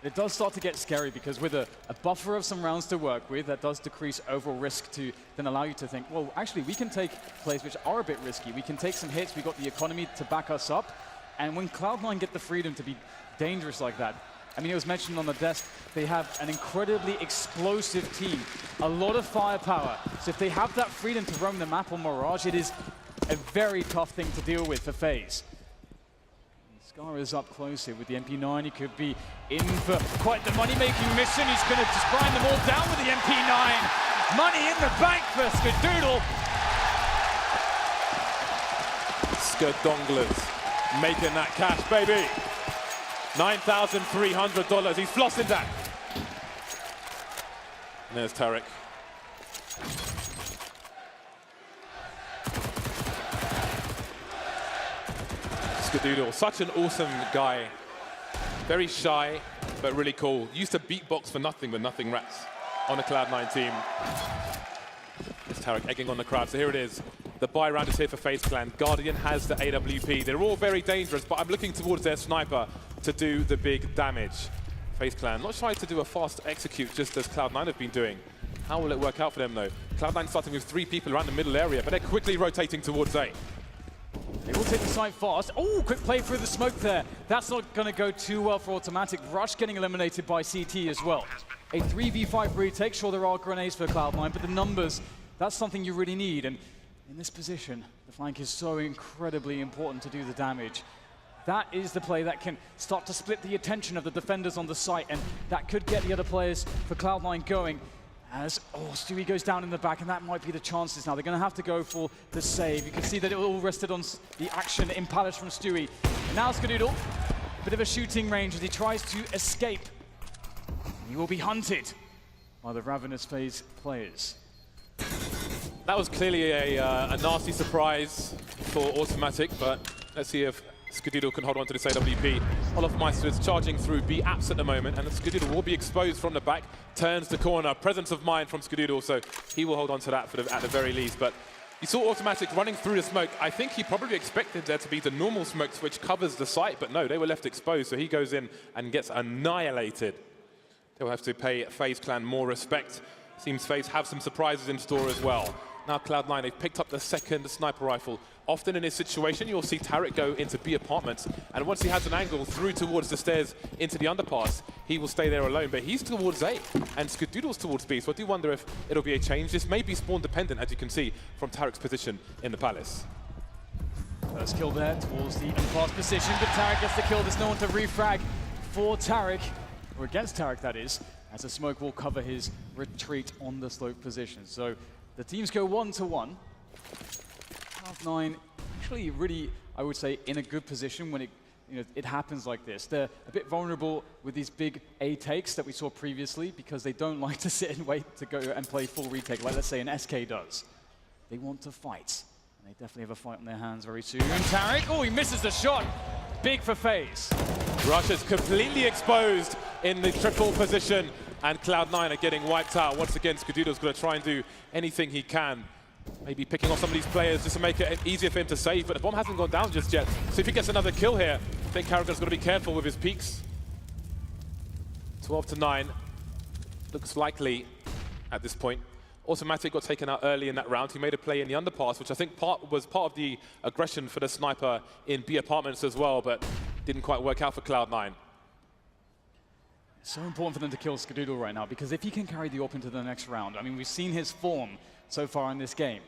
It does start to get scary because with a buffer of some rounds to work with, that does decrease overall risk to then allow you to think, well, actually, we can take plays which are a bit risky. We can take some hits. We've got the economy to back us up. And when Cloud9 get the freedom to be dangerous like that, I mean, it was mentioned on the desk, they have an incredibly explosive team, a lot of firepower. So if they have that freedom to roam the map on Mirage, it is a very tough thing to deal with for Faze. Scar is up close here with the MP9. He could be in for quite the money-making mission. He's going to just grind them all down with the MP9. Money in the bank for Skadoodle. Skadonglers making that cash, baby. $9,300. He's flossing that. And there's Tarek. Skadoodle, such an awesome guy. Very shy, but really cool. Used to beatbox for nothing but nothing rats on the Cloud9 team. There's Tarek egging on the crowd. So here it is. The buy round is here for Faze Clan. Guardian has the AWP. They're all very dangerous, but I'm looking towards their sniper to do the big damage. Faze Clan not shy to do a fast execute, just as Cloud9 have been doing. How will it work out for them, though? Cloud9 starting with 3 people around the middle area, but they're quickly rotating towards A. They will take the site fast. Oh, quick play through the smoke there. That's not going to go too well for Automatic. Rush getting eliminated by CT as well. A 3v5 retake. Sure, there are grenades for Cloud9, but the numbers, that's something you really need. And in this position, the flank is so incredibly important to do the damage. That is the play that can start to split the attention of the defenders on the site, and that could get the other players for Cloud9 going. As, Stewie goes down in the back, and that might be the chances now. They're going to have to go for the save. You can see that it all rested on the action in Palace from Stewie. And now Skadoodle, bit of a shooting range as he tries to escape. He will be hunted by the ravenous Faze players. That was clearly a nasty surprise for Automatic, but let's see if Skadoodle can hold on to this AWP. Olofmeister is charging through B apps at the moment, and Skadoodle will be exposed from the back, turns the corner. Presence of mind from Skadoodle, so he will hold on to that at the very least. But you saw Automatic running through the smoke. I think he probably expected there to be the normal smoke which covers the site, but no, they were left exposed, so he goes in and gets annihilated. They'll have to pay Faze Clan more respect. Seems Faze have some surprises in store as well. Now Cloud9, they've picked up the second sniper rifle. Often in this situation, you'll see Tarek go into B apartments, and once he has an angle through towards the stairs into the underpass, he will stay there alone, but he's towards A, and Skadoodle's towards B, so I do wonder if it'll be a change. This may be spawn dependent, as you can see, from Tarek's position in the Palace. First kill there towards the underpass position, but Tarek gets the kill. There's no one to refrag for Tarek, or against Tarek, that is, as the smoke will cover his retreat on the slope position. So the teams go 1-1. CLOUD9 actually really, I would say, in a good position when it happens like this. They're a bit vulnerable with these big A takes that we saw previously because they don't like to sit and wait to go and play full retake like, let's say, an SK does. They want to fight, and they definitely have a fight on their hands very soon. Tarek, oh, he misses the shot. Big for Faze. Russia's completely exposed in the triple position, and Cloud9 are getting wiped out. Once again, Skadoodle's going to try and do anything he can. Maybe picking off some of these players just to make it easier for him to save, but the bomb hasn't gone down just yet. So if he gets another kill here, I think Carragher's got to be careful with his peaks. 12-9. Looks likely at this point. Automatic got taken out early in that round. He made a play in the underpass, which I think was part of the aggression for the sniper in B apartments as well, but didn't quite work out for Cloud9. So important for them to kill Skadoodle right now, because if he can carry the AWP into the next round, I mean, we've seen his form so far in this game.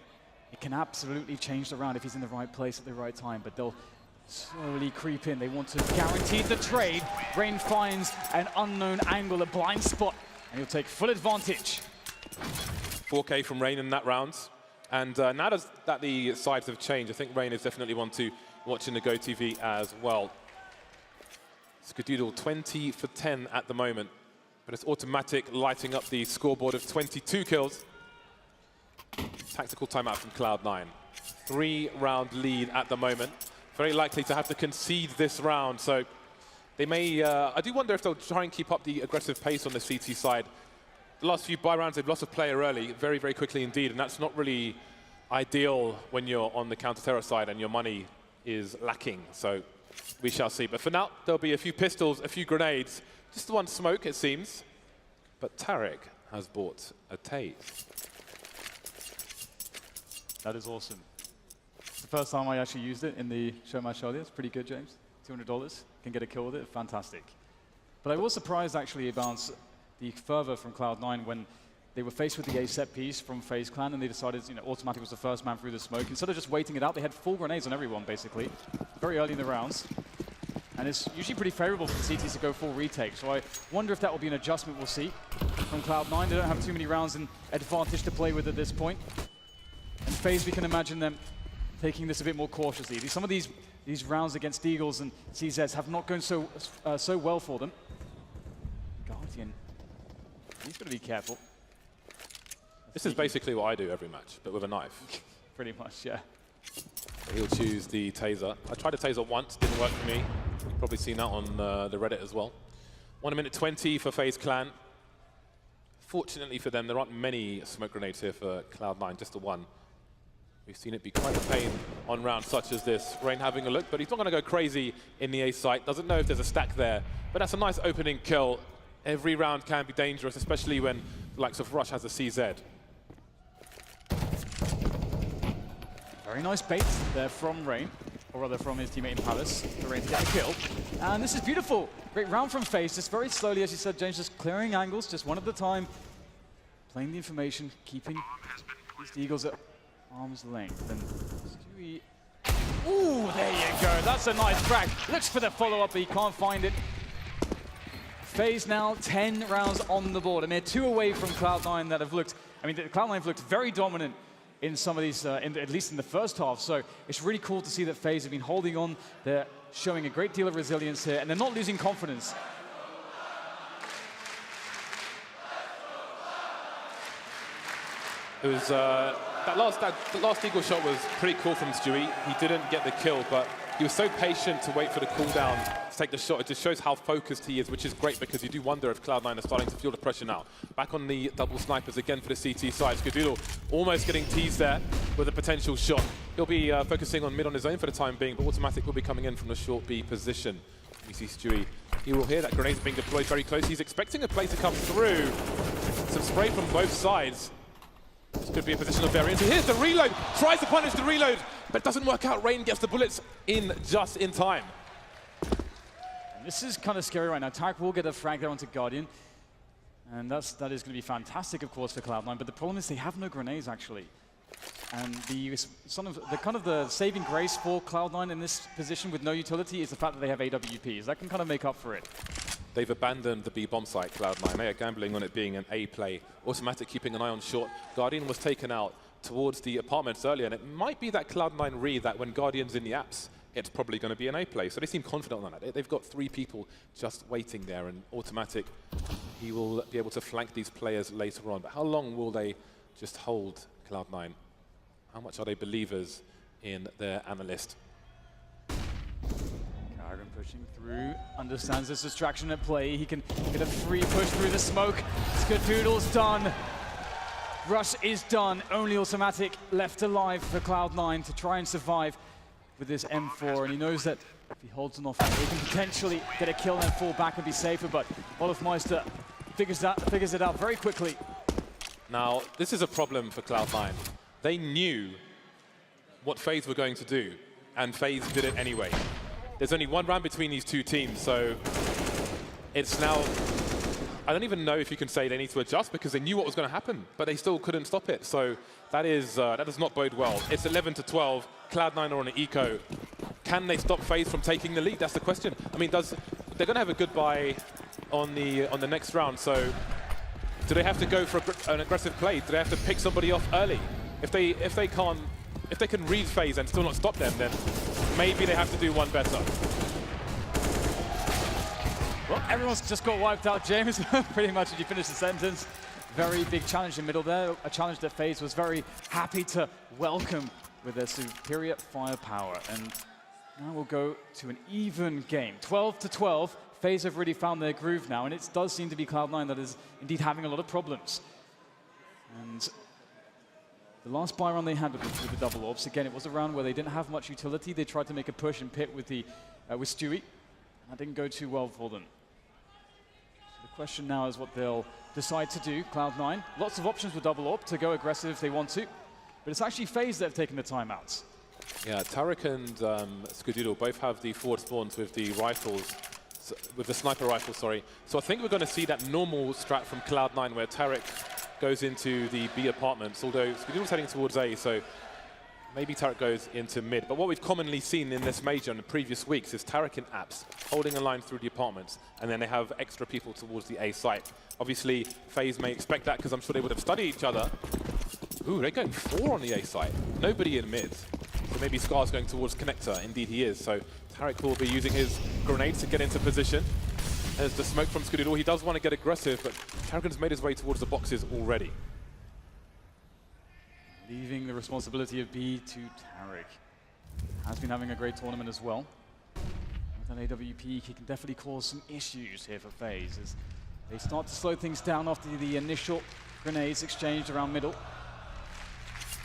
It can absolutely change the round if he's in the right place at the right time, but they'll slowly creep in. They want to guarantee the trade. Rain finds an unknown angle, a blind spot, and he'll take full advantage. 4K from Rain in that round. And now that the sides have changed, I think Rain is definitely one to watch in the GoTV as well. Skadoodle 20 for 10 at the moment, but it's automatic lighting up the scoreboard of 22 kills. Tactical timeout from Cloud9. 3-round lead at the moment. Very likely to have to concede this round, so they may... I do wonder if they'll try and keep up the aggressive pace on the CT side. The last few buy rounds, they've lost a player early, very, very quickly indeed, and that's not really ideal when you're on the counter-terror side and your money is lacking, so we shall see. But for now, there'll be a few pistols, a few grenades, just the one smoke, it seems. But Tarek has bought a Taze. That is awesome. It's the first time I actually used it in the show match earlier. It's pretty good, James. $200. Can get a kill with it. Fantastic. But I was surprised, actually, about the fervor from Cloud9 when they were faced with the A set piece from FaZe Clan, and they decided, Automatic was the first man through the smoke. Instead of just waiting it out, they had full grenades on everyone, basically, very early in the rounds. And it's usually pretty favorable for the CTs to go full retake. So I wonder if that will be an adjustment we'll see from Cloud9. They don't have too many rounds in advantage to play with at this point. And FaZe, we can imagine them taking this a bit more cautiously. Some of these rounds against Eagles and CZs have not gone so well for them. Guardian, he's got to be careful. This is basically what I do every match, but with a knife. Pretty much, yeah. He'll choose the taser. I tried a taser once, didn't work for me. You've probably seen that on the Reddit as well. 1:20 for FaZe Clan. Fortunately for them, there aren't many smoke grenades here for Cloud9, just the one. We've seen it be quite a pain on rounds such as this. Rain having a look, but he's not going to go crazy in the A site. Doesn't know if there's a stack there, but that's a nice opening kill. Every round can be dangerous, especially when the likes of Rush has a CZ. Very nice bait there from Rain, or rather from his teammate in Palace, for Rain to get a kill. And this is beautiful. Great round from FaZe, just very slowly, as you said, James, just clearing angles, just one at a time. Playing the information, keeping these Eagles at arm's length. And Stewie... Ooh, there you go. That's a nice crack. Looks for the follow-up, but he can't find it. FaZe now 10 rounds on the board, and they're 2 away from Cloud9 that have looked... I mean, Cloud9 have looked very dominant in some of these, at least in the first half. So it's really cool to see that FaZe have been holding on. They're showing a great deal of resilience here, and they're not losing confidence. It was the last Eagle shot was pretty cool from Stewie. He didn't get the kill, but he was so patient to wait for the cooldown to take the shot. It just shows how focused he is, which is great because you do wonder if Cloud9 are starting to feel the pressure now. Back on the double snipers again for the CT side. Skadoodle almost getting teased there with a potential shot. He'll be focusing on mid on his own for the time being, but Automatic will be coming in from the short B position. You see Stewie. He will hear that grenade's being deployed very close. He's expecting a play to come through. Some spray from both sides. This could be a position of variance. Here's the reload. Tries to punish the reload, but doesn't work out. Rain gets the bullets in just in time. This is kind of scary right now. Tarek will get a frag there onto Guardian. And that is going to be fantastic, of course, for Cloud9. But the problem is they have no grenades, actually. And the kind of the saving grace for Cloud9 in this position with no utility is the fact that they have AWPs. That can kind of make up for it. They've abandoned the B bomb site, Cloud9. They are gambling on it being an A play. Automatic keeping an eye on short. Guardian was taken out towards the apartments earlier, and it might be that Cloud9 read that when Guardian's in the apps, it's probably going to be an A play. So they seem confident on that. They've got 3 people just waiting there, and Automatic, he will be able to flank these players later on. But how long will they just hold Cloud9? How much are they believers in their analyst? Karen pushing through, understands this distraction at play. He can get a free push through the smoke. Skadoodle's done. Rush is done. Only Automatic left alive for Cloud9 to try and survive with this M4, and he knows that if he holds an off, he can potentially get a kill and fall back and be safer, but Olofmeister figures it out very quickly. Now, this is a problem for Cloud9. They knew what Faze were going to do, and Faze did it anyway. There's only one round between these two teams, so it's now... I don't even know if you can say they need to adjust because they knew what was going to happen, but they still couldn't stop it. So that does not bode well. It's 11-12. Cloud9 are on an eco. Can they stop Faze from taking the lead? That's the question. I mean, they're going to have a goodbye on the next round. So do they have to go for an aggressive play? Do they have to pick somebody off early? If they can read Faze and still not stop them, then maybe they have to do one better. Well, everyone's just got wiped out, James. Pretty much as you finish the sentence. Very big challenge in the middle there. A challenge that Faze was very happy to welcome with their superior firepower. And now we'll go to an even game. 12-12. Faze have really found their groove now, and it does seem to be Cloud9 that is indeed having a lot of problems. And the last buy run they had with the double orbs, again, it was a round where they didn't have much utility. They tried to make a push and pit with Stewie. That didn't go too well for them. So the question now is what they'll decide to do, Cloud9. Lots of options with double orb to go aggressive if they want to, but it's actually Faze that have taken the timeouts. Yeah, Tarek and Skadoodle both have the forward spawns with the rifles, with the sniper rifle, sorry. So I think we're going to see that normal strat from Cloud9 where Tarek goes into the B apartments, although Skadoodle's heading towards A, so maybe Tarek goes into mid. But what we've commonly seen in this major in the previous weeks is Tarek in apps, holding a line through the apartments, and then they have extra people towards the A site. Obviously, Faze may expect that because I'm sure they would have studied each other. Ooh, they're going 4 on the A site. Nobody in mid. So maybe Scar's going towards connector. Indeed he is. So Tarek will be using his grenades to get into position. There's the smoke from Skadoodle. He does want to get aggressive, but Tarek has made his way towards the boxes already. Leaving the responsibility of B to Tarek. Has been having a great tournament as well. With an AWP, he can definitely cause some issues here for Faze as they start to slow things down after the initial grenades exchanged around middle.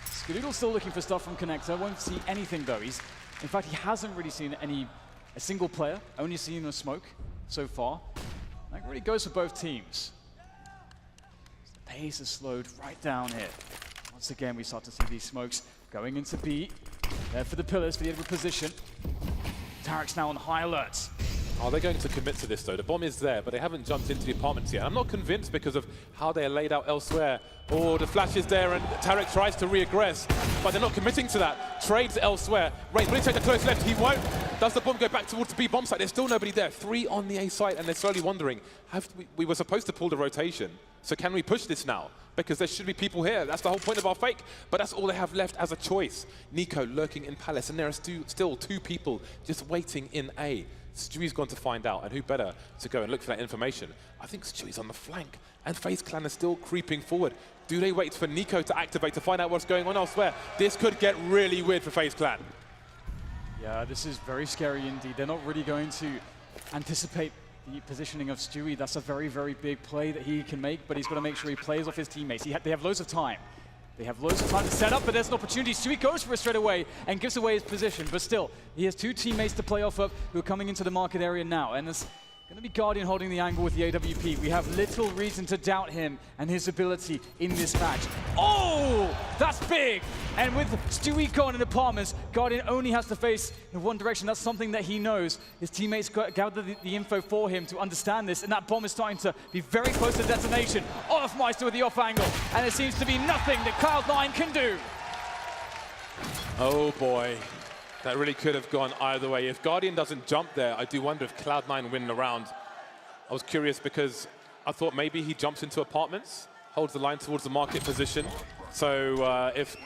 Skadoodle's still looking for stuff from connector. Won't see anything though. In fact, he hasn't really seen a single player. Only seen a smoke so far. That really goes for both teams. The pace is slowed right down here. Once again, we start to see these smokes going into B. There for the pillars for the edward position. Tarek's now on high alert. Are they going to commit to this though? The bomb is there, but they haven't jumped into the apartments yet. I'm not convinced because of how they are laid out elsewhere. Oh, the flash is there and Tarek tries to re-aggress, but they're not committing to that. Trades elsewhere. Rain, will he take a close left? He won't. Does the bomb go back towards the B bomb site? There's still nobody there. 3 on the A site, and they're slowly wondering, we were supposed to pull the rotation, so can we push this now? Because there should be people here. That's the whole point of our fake, but that's all they have left as a choice. Nico lurking in Palace, and there are still 2 people just waiting in A. Stewie's gone to find out, and who better to go and look for that information? I think Stewie's on the flank, and Faze Clan is still creeping forward. Do they wait for Nico to activate to find out what's going on elsewhere? This could get really weird for Faze Clan. Yeah, this is very scary indeed. They're not really going to anticipate the positioning of Stewie. That's a very, very big play that he can make, but he's got to make sure he plays off his teammates. They have loads of time. They have loads of time to set up, but there's an opportunity. Stewie goes for it straight away and gives away his position, but still, he has 2 teammates to play off of who are coming into the market area now. And Gonna be Guardian holding the angle with the AWP. We have little reason to doubt him and his ability in this match. Oh, that's big! And with Stewie gone in apartments, Guardian only has to face in one direction. That's something that he knows. His teammates gather the info for him to understand this, and that bomb is starting to be very close to detonation. Olafmeister with the off angle, and it seems to be nothing that Cloud9 can do. Oh boy, that really could have gone either way. If Guardian doesn't jump there, I do wonder if Cloud9 win the round. I was curious because I thought maybe he jumps into apartments, holds the line towards the market position. So if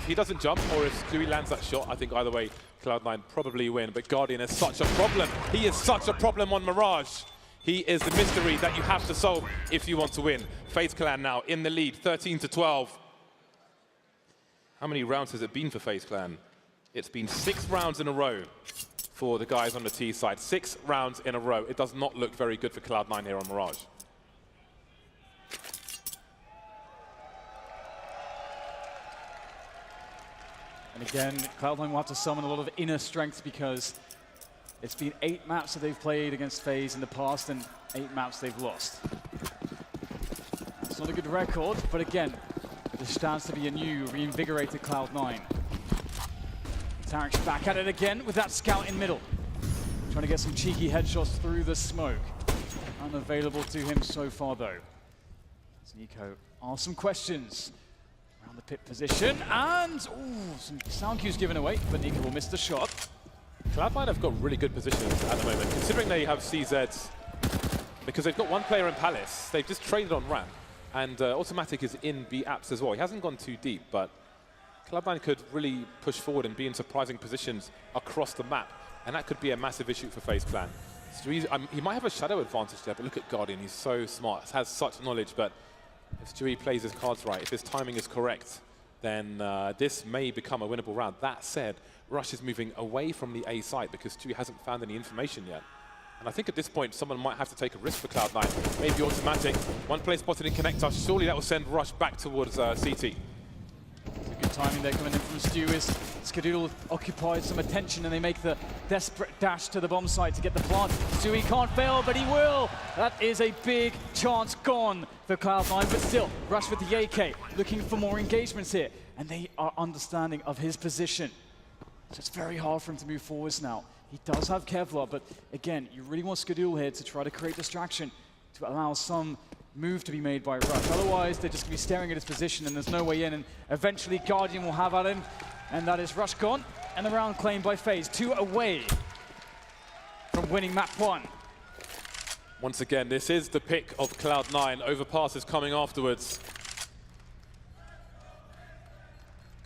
he doesn't jump or if Stewie lands that shot, I think either way, Cloud9 probably win. But Guardian is such a problem. He is such a problem on Mirage. He is the mystery that you have to solve if you want to win. FaZe Clan now in the lead, 13-12. How many rounds has it been for FaZe Clan? It's been 6 rounds in a row for the guys on the T side. 6 rounds in a row. It does not look very good for Cloud9 here on Mirage. And again, Cloud9 will have to summon a lot of inner strength because it's been 8 maps that they've played against FaZe in the past and 8 maps they've lost. That's not a good record, but again, there stands to be a new reinvigorated Cloud9. Tarek's back at it again with that scout in middle. Trying to get some cheeky headshots through the smoke. Unavailable to him so far though. As Nico asks some questions around the pit position, and some sound cues given away, but Nico will miss the shot. Cloud9 have got really good positions at the moment, considering they have CZs, because they've got one player in Palace. They've just traded on ramp, and Automatic is in B apps as well. He hasn't gone too deep, but Cloud9 could really push forward and be in surprising positions across the map, and that could be a massive issue for FaZe Clan. He might have a shadow advantage there, but look at Guardian. He's so smart, has such knowledge, but if Stewie plays his cards right, if his timing is correct, then this may become a winnable round. That said, Rush is moving away from the A site because Stewie hasn't found any information yet. And I think at this point, someone might have to take a risk for Cloud9. Maybe Automatic. One play spotted in Connector. Surely that will send Rush back towards CT. Good timing there coming in from Stu as Skadoodle occupies some attention and they make the desperate dash to the bomb site to get the plant. Stewie can't fail, but he will. That is a big chance gone for Cloud9, but still, Rush with the AK, looking for more engagements here. And they are understanding of his position. So it's very hard for him to move forwards now. He does have Kevlar, but again, you really want Skadoodle here to try to create distraction, to allow some move to be made by Rush. Otherwise, they're just going to be staring at his position and there's no way in, and eventually Guardian will have at him, and that is Rush gone, and the round claimed by FaZe. 2 away from winning map 1. Once again, this is the pick of Cloud9. Overpass is coming afterwards.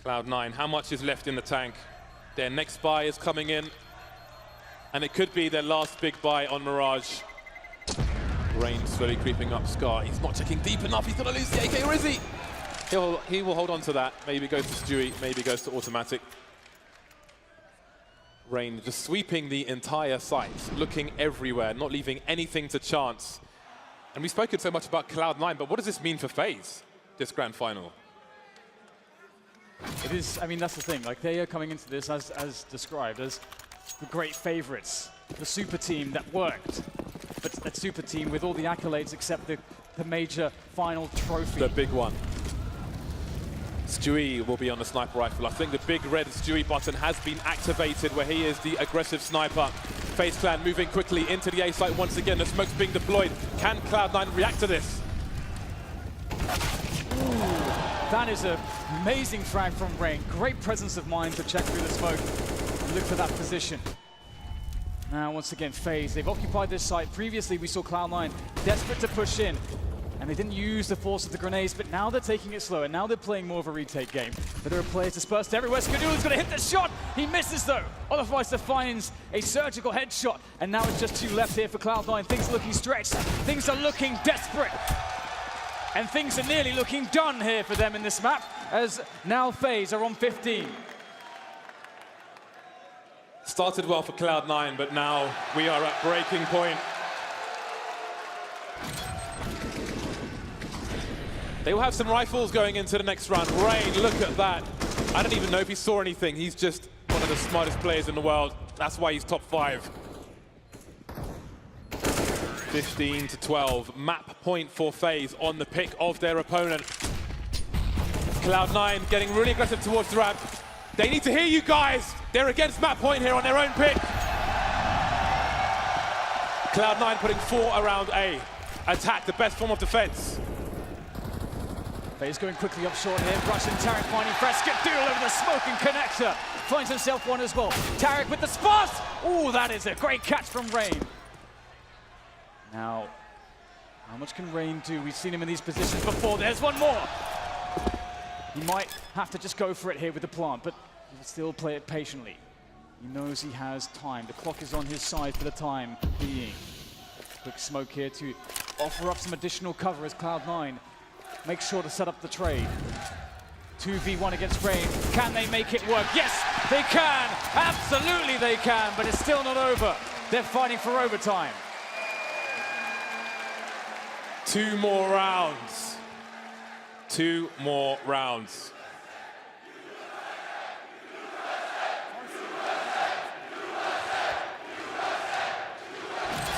Cloud9, how much is left in the tank? Their next buy is coming in, and it could be their last big buy on Mirage. Rain slowly creeping up Scar. He's not checking deep enough. He's going to lose the AK, or is he? He will hold on to that. Maybe goes to Stewie, maybe goes to Automatic. Rain just sweeping the entire site, looking everywhere, not leaving anything to chance. And we've spoken so much about Cloud9, but what does this mean for FaZe, this grand final? It is, I mean, that's the thing. Like, they are coming into this as described as the great favorites, the super team that worked. But that super team with all the accolades except the major final trophy. The big one. Stewie will be on the sniper rifle. I think the big red Stewie button has been activated where he is the aggressive sniper. FaZe Clan moving quickly into the A site once again. The smoke's being deployed. Can Cloud9 react to this? Ooh, that is an amazing frag from Rain. Great presence of mind to check through the smoke and look for that position. Now, once again, FaZe, they've occupied this site. Previously, we saw Cloud9 desperate to push in, and they didn't use the force of the grenades, but now they're taking it slow, and now they're playing more of a retake game. But there are players dispersed everywhere. Skadoodle's going to hit the shot. He misses, though. Olafmeister finds a surgical headshot, and now it's just 2 left here for Cloud9. Things are looking stretched. Things are looking desperate. And things are nearly looking done here for them in this map, as now FaZe are on 15. Started well for Cloud9, but now we are at breaking point. They will have some rifles going into the next round. Rain, look at that. I don't even know if he saw anything. He's just one of the smartest players in the world. That's why he's top 5. 15-12. Map point for Faze on the pick of their opponent. CLOUD9 getting really aggressive towards the ramp. They need to hear you guys. They're against map point here on their own pick. CLOUD9 putting 4 around A. Attack, the best form of defense. Faze going quickly up short here. Russian Tarek finding fresh. Skadoodle over the smoking connector. Finds himself one as well. Tarek with the spot. Oh, that is a great catch from Rain. Now, how much can Rain do? We've seen him in these positions before. There's one more. He might have to just go for it here with the plant, but he will still play it patiently. He knows he has time. The clock is on his side for the time being. Quick smoke here to offer up some additional cover as CLOUD9 makes sure to set up the trade. 2v1 against Rain. Can they make it work? Yes, they can. Absolutely they can, but it's still not over. They're fighting for overtime. 2 more rounds. 2 more rounds.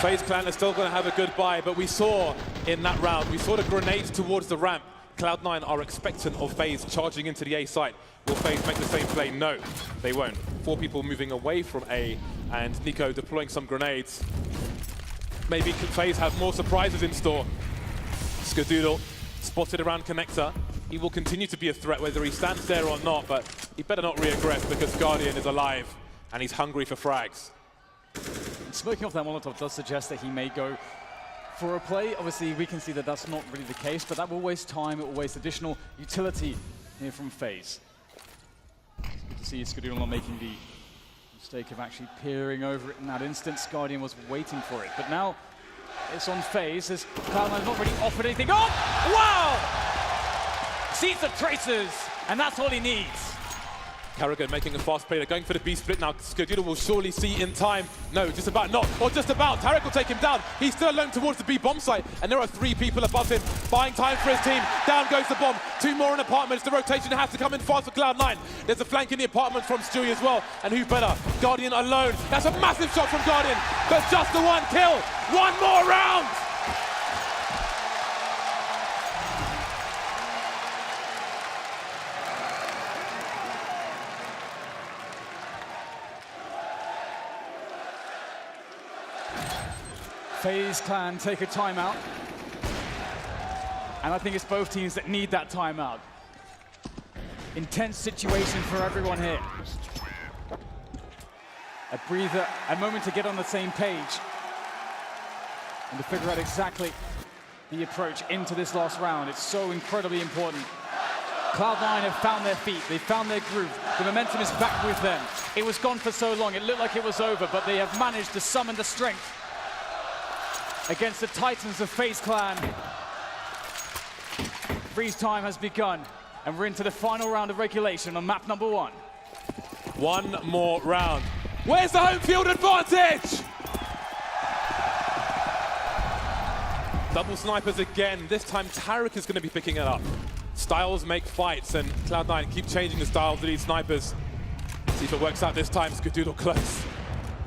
FaZe Clan are still going to have a good buy, but we saw in that round, we saw the grenades towards the ramp. CLOUD9 are expectant of FaZe charging into the A site. Will FaZe make the same play? No, they won't. 4 people moving away from A, and Nico deploying some grenades. Maybe FaZe have more surprises in store. Skadoodle spotted around connector. He will continue to be a threat whether he stands there or not, but he better not re-aggress because Guardian is alive and he's hungry for frags. Smoking off that Molotov does suggest that he may go for a play. Obviously, we can see that that's not really the case, but that will waste time, it will waste additional utility here from FaZe. It's good to see Skadoodle not making the mistake of actually peering over it in that instance. Guardian was waiting for it, but now it's on FaZe as CLOUD9 has not really offered anything. Oh, wow! Sees the traces, and that's all he needs. Carragher making a fast play. They're going for the B split now. Skadoodle will surely see in time. No, just about not. Or just about. Tarek will take him down. He's still alone towards the B bomb site. And there are 3 people above him. Buying time for his team. Down goes the bomb. 2 more in apartments. The rotation has to come in fast for CLOUD9. There's a flank in the apartment from Stewie as well. And who better? Guardian alone. That's a massive shot from Guardian. But just the 1 kill. 1 more round. FaZe Clan take a timeout. And I think it's both teams that need that timeout. Intense situation for everyone here. A breather, a moment to get on the same page. And to figure out exactly the approach into this last round. It's so incredibly important. CLOUD9 have found their feet, they've found their groove. The momentum is back with them. It was gone for so long, it looked like it was over, but they have managed to summon the strength against the Titans of FaZe Clan. Freeze time has begun, and we're into the final round of regulation on map number 1. 1 more round. Where's the home field advantage? Double snipers again. This time Tarek is going to be picking it up. Styles make fights, and CLOUD9 keep changing the styles of these snipers. See if it works out this time. Skadoodle close.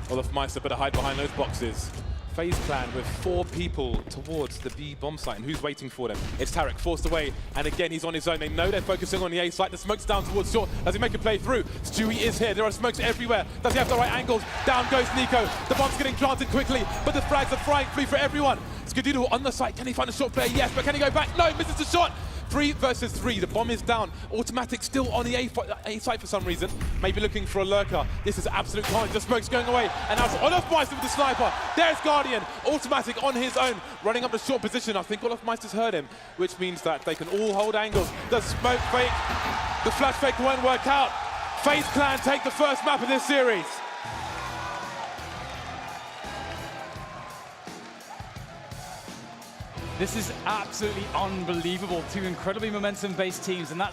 olofmeister better hide behind those boxes. FaZe Clan with 4 people towards the B bomb site, and who's waiting for them? It's Tarek, forced away, and again he's on his own. They know they're focusing on the A site. The smoke's down towards short. Does he make a play through? Stewie is here. There are smokes everywhere. Does he have the right angles? Down goes Nico. The bomb's getting planted quickly, but the frags are flying free for everyone. Skadoodle on the site. Can he find a short player? Yes, but can he go back? No, misses the shot. 3 versus 3. The bomb is down. Automatic still on the A site for some reason. Maybe looking for a lurker. This is absolute carnage. The smoke's going away. And now it's olofmeister with the sniper. There's Guardian. Automatic on his own. Running up the short position. I think olofmeister's heard him, which means that they can all hold angles. The smoke fake. The flash fake won't work out. FaZe Clan take the first map of this series. This is absolutely unbelievable. 2 incredibly momentum-based teams, and that's